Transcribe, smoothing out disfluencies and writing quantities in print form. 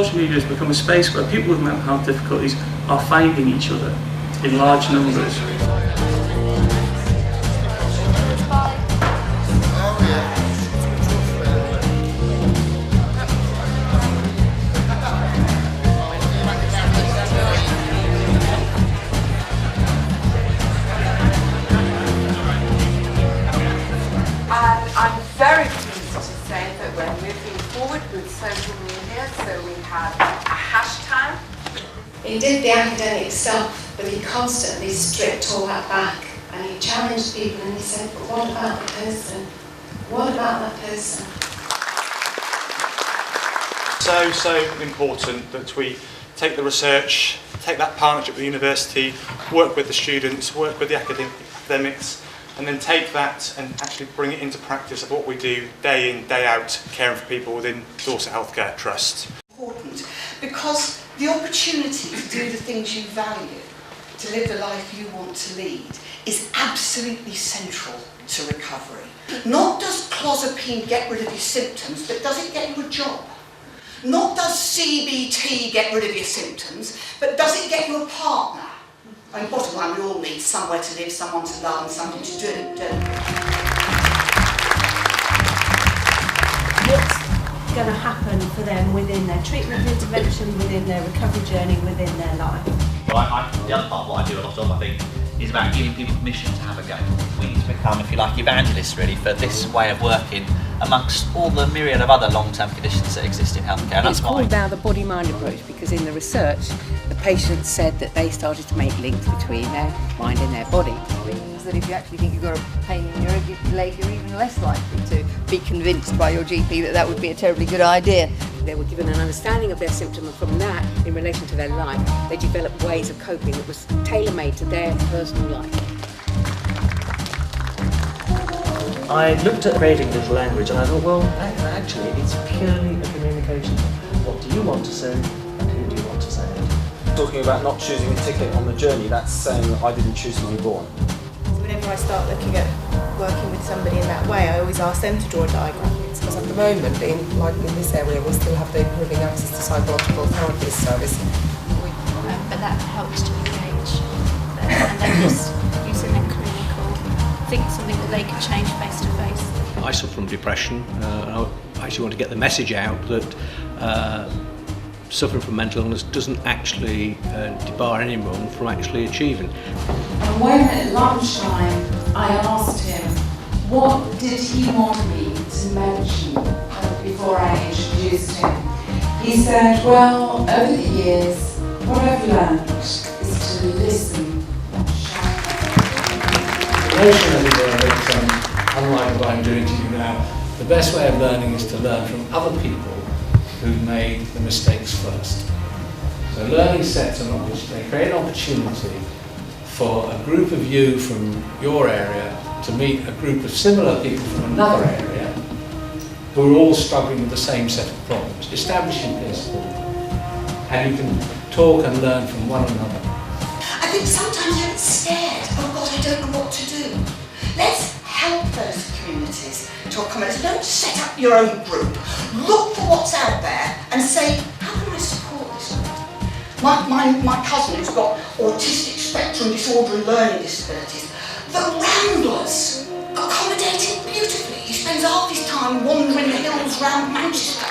social media has become a space where people with mental health difficulties are finding each other in large numbers. I'm very pleased to say that we're moving forward with social media, so we have a hashtag. He did the academic stuff, but he constantly stripped all that back, and he challenged people and he said, but what about the person? What about that person? So important that we take the research, take that partnership with the university, work with the students, work with the academics, and then take that and actually bring it into practice of what we do day in, day out, caring for people within Dorset Healthcare Trust. Important because the opportunity to do the things you value, to live the life you want to lead, is absolutely central to recovery. Not does clozapine get rid of your symptoms, but does it get you a job? Not does CBT get rid of your symptoms, but does it get you a partner? And bottom line, we all need somewhere to live, someone to love and something to do, don't we? What's going to happen for them within their treatment intervention, within their recovery journey, within their life? Well, the other part of what I do a lot of, I think, is about giving people permission to have a go. We need to become, if you like, evangelists really for this way of working amongst all the myriad of other long-term conditions that exist in healthcare. And it's called now the body-mind approach because in the research the patients said that they started to make links between their mind and their body. It means that if you actually think you've got a pain in your leg, you're even less likely to be convinced by your GP that that would be a terribly good idea. They were given an understanding of their symptom, and from that, in relation to their life, they developed ways of coping that was tailor-made to their personal life. I looked at creating little language and I thought, well, actually, it's purely a communication. What do you want to say and who do you want to say it to? Talking about not choosing a ticket on the journey, that's saying that I didn't choose to be born. So whenever I start looking at working with somebody in that way, I always ask them to draw a diagram. Because at the moment, in this area, we still have the improving access to psychological therapist service. But that helps to engage them, and then just using their clinical, think something that they could change face to face. I suffer from depression. I actually want to get the message out that suffering from mental illness doesn't actually debar anyone from actually achieving. And when at lunchtime I asked him what did he want me to mention before I introduced him, he said, well, over the years, what I've learned is to listen. Emotionally, unlike what I'm doing to you now, the best way of learning is to learn from other people who've made the mistakes first. So learning sets an opportunity, they create an opportunity for a group of you from your area to meet a group of similar people from another area who are all struggling with the same set of problems, establishing principle, and you can talk and learn from one another. I think sometimes you get scared. Oh God, I don't know what to do. Let's help those communities to accommodate. Don't set up your own group. Look for what's out there and say, how can I support this group? My cousin who's got autistic spectrum disorder and learning disabilities, the Ramblers accommodated beautifully. He spends half his time wandering the hills around Manchester.